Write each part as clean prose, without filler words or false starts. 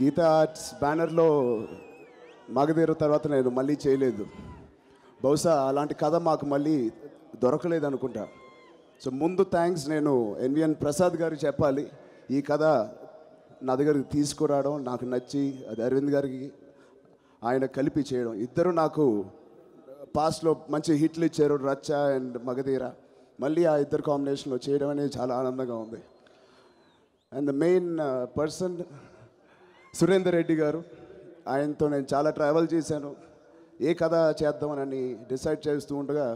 Gita arts బ్యానర్లో మగధీర తర్వాత నేను మళ్ళీ చేయలేదు. బహుశా అలాంటి కథ మాకు మళ్ళీ దొరకలేదు అనుకుంటా. సో ముందు థ్యాంక్స్ నేను ఎన్విఎన్ ప్రసాద్ గారికి చెప్పాలి. ఈ కథ నా దగ్గరికి తీసుకురావడం నాకు నచ్చి, అది అరవింద్ గారికి ఆయన కలిపి చేయడం. ఇద్దరు నాకు పాస్ట్లో మంచి హిట్లు ఇచ్చారు, రచ్చ అండ్ మగధీర. మళ్ళీ ఆ ఇద్దరు కాంబినేషన్లో చేయడం అనేది చాలా ఆనందంగా ఉంది. And the main person Surender Reddy గారు. ఆయనతో నేను చాలా ట్రావెల్ చేశాను. ఏ కథ చేద్దామని డిసైడ్ చేస్తూ ఉండగా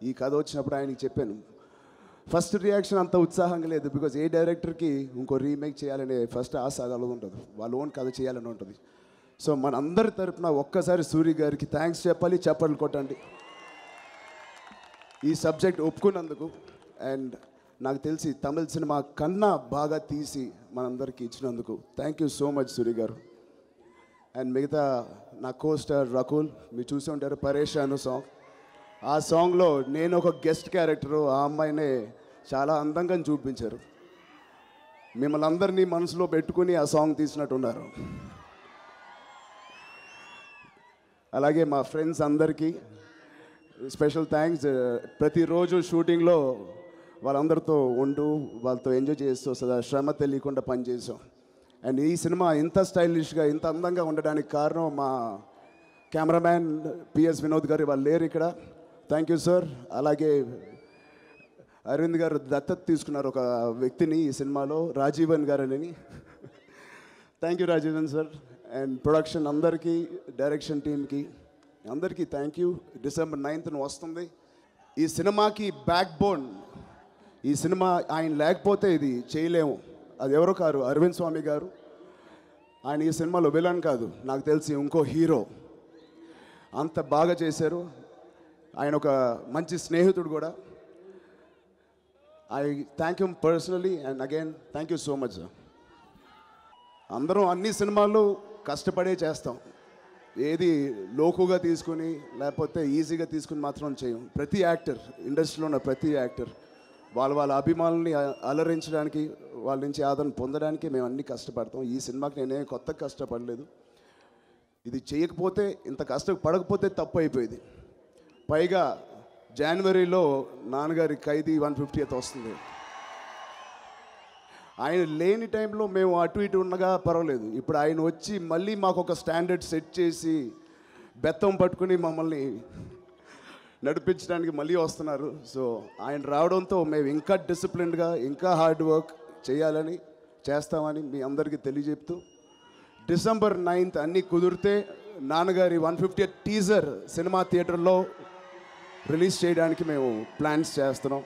ఈ కథ వచ్చినప్పుడు ఆయనకి చెప్పాను. ఫస్ట్ రియాక్షన్ అంత ఉత్సాహంగా లేదు, బికాజ్ ఏ డైరెక్టర్కి ఇంకో రీమేక్ చేయాలనే ఫస్ట్ ఆశ అలా ఉంటుంది, వాళ్ళ ఓన్ కథ చేయాలని ఉంటుంది. సో మన అందరి తరపున ఒక్కసారి సూరి గారికి థ్యాంక్స్ చెప్పాలి, చప్పట్లు కొట్టండి ఈ సబ్జెక్ట్ ఒప్పుకున్నందుకు. అండ్ నాకు తెలిసి తమిళ సినిమా కన్నా బాగా తీసి మనందరికీ ఇచ్చినందుకు thank you so much Suri గారు. అండ్ మిగతా నా కోస్టార్ రకుల్, మీరు చూసి ఉంటారు పరేషాను సాంగ్. ఆ సాంగ్లో నేను ఒక గెస్ట్ క్యారెక్టరు, ఆ అమ్మాయినే చాలా అందంగా చూపించారు. మిమ్మల్ని అందరినీ మనసులో పెట్టుకుని ఆ సాంగ్ తీసినట్టున్నారు. అలాగే మా ఫ్రెండ్స్ అందరికీ స్పెషల్ థ్యాంక్స్. ప్రతిరోజు షూటింగ్లో వాళ్ళందరితో ఉంటూ వాళ్ళతో ఎంజాయ్ చేస్తూ సదా శ్రమ తెలియకుండా పనిచేసాం. అండ్ ఈ సినిమా ఇంత స్టైలిష్గా ఇంత అందంగా ఉండడానికి కారణం మా కెమెరామ్యాన్ పిఎస్ వినోద్ గారు. వాళ్ళు లేరు ఇక్కడ, థ్యాంక్ యూ సార్. అలాగే అరవింద్ గారు దత్తత తీసుకున్నారు ఒక వ్యక్తిని ఈ సినిమాలో, రాజీవన్ గారు అని. Thank you Rajeevan sir. And production అందరికీ, డైరెక్షన్ టీమ్కి అందరికీ థ్యాంక్ యూ. December 9th వస్తుంది. ఈ సినిమాకి బ్యాక్ బోన్, ఈ సినిమా ఆయన లేకపోతే ఇది చేయలేము. అది ఎవరో కారు, అరవింద్ స్వామి గారు. ఆయన ఈ సినిమాలో విలన్ కాదు, నాకు తెలిసి ఇంకో హీరో. అంత బాగా చేశారు. ఆయన ఒక మంచి స్నేహితుడు కూడా. I thank you personally. And again thank you so much sir. అందరం అన్ని సినిమాలు కష్టపడే చేస్తాం, ఏది లోకుగా తీసుకుని లేకపోతే ఈజీగా తీసుకుని మాత్రం చేయం. ప్రతి యాక్టర్, ఇండస్ట్రీలో ఉన్న ప్రతి యాక్టర్ వాళ్ళ అభిమానుల్ని అలరించడానికి, వాళ్ళ నుంచి ఆదరణ పొందడానికి మేము అన్ని కష్టపడతాం. ఈ సినిమాకి నేనే కొత్త కష్టపడలేదు. ఇది చేయకపోతే, ఇంత కష్టపడకపోతే తప్పు అయిపోయింది. పైగా జనవరిలో నాన్నగారి ఖైదీ 150th వస్తుంది. ఆయన లేని టైంలో మేము అటు ఇటు ఉండగా పర్వాలేదు. ఇప్పుడు ఆయన వచ్చి మళ్ళీ మాకు ఒక స్టాండర్డ్ సెట్ చేసి బెత్తం పట్టుకుని మమ్మల్ని నడిపించడానికి మళ్ళీ వస్తున్నారు. సో ఆయన రావడంతో మేము ఇంకా డిసిప్లిన్డ్గా, ఇంకా హార్డ్ వర్క్ చేయాలని, చేస్తామని మీ అందరికీ తెలియజెప్తూ, December 9th అన్నీ కుదిరితే నాన్నగారి 150th టీజర్ సినిమా థియేటర్లో రిలీజ్ చేయడానికి మేము ప్లాన్స్ చేస్తున్నాం.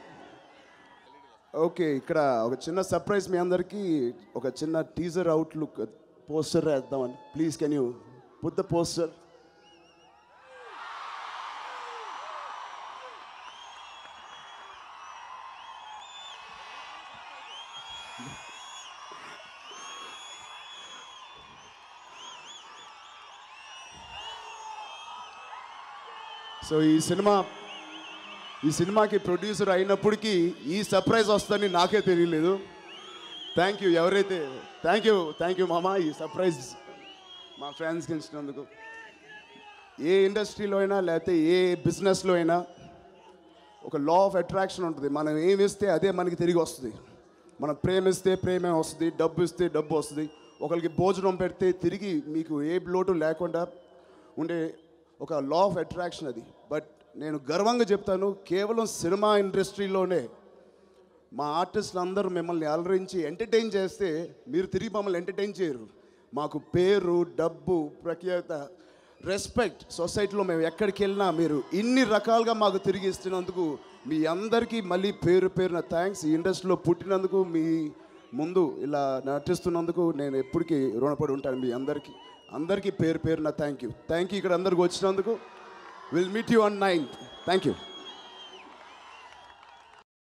ఓకే, ఇక్కడ ఒక చిన్న సర్ప్రైజ్ మీ అందరికీ, ఒక చిన్న టీజర్ అవుట్లుక్ పోస్టర్ వేద్దామని. Please can you put the poster. So ఈ సినిమాకి ప్రొడ్యూసర్ అయినప్పటికీ ఈ సర్ప్రైజ్ వస్తుందని నాకే తెలియలేదు. థ్యాంక్ యూ ఎవరైతే, థ్యాంక్ యూ మామ, ఈ సర్ప్రైజ్ మా ఫ్రెండ్స్కి ఇచ్చినందుకు. ఏ ఇండస్ట్రీలో అయినా లేకపోతే ఏ బిజినెస్లో అయినా ఒక లా ఆఫ్ అట్రాక్షన్ ఉంటుంది. మనం ఏమి ఇస్తే అదే మనకి తిరిగి వస్తుంది. మనం ప్రేమిస్తే ప్రేమే వస్తుంది, డబ్బు ఇస్తే డబ్బు వస్తుంది. ఒకరికి భోజనం పెడితే తిరిగి మీకు ఏ లోటు లేకుండా ఉండే ఒక లా ఆఫ్ అట్రాక్షన్ అది. బట్ నేను గర్వంగా చెప్తాను, కేవలం సినిమా ఇండస్ట్రీలోనే మా ఆర్టిస్టులు అందరూ మిమ్మల్ని అలరించి ఎంటర్టైన్ చేస్తే మీరు తిరిగి మమ్మల్ని ఎంటర్టైన్ చేయరు. మాకు పేరు, డబ్బు, ప్రఖ్యాత, రెస్పెక్ట్ సొసైటీలో మేము ఎక్కడికి వెళ్ళినా మీరు ఇన్ని రకాలుగా మాకు తిరిగి ఇస్తున్నందుకు మీ అందరికీ మళ్ళీ పేరున థ్యాంక్స్. ఈ ఇండస్ట్రీలో పుట్టినందుకు, మీ ముందు ఇలా నటిస్తున్నందుకు నేను ఎప్పటికీ రుణపడి ఉంటాను. మీ అందరికీ పేరున థ్యాంక్ యూ. ఇక్కడ అందరికి వచ్చినందుకు. We'll meet you on 9th. Thank you.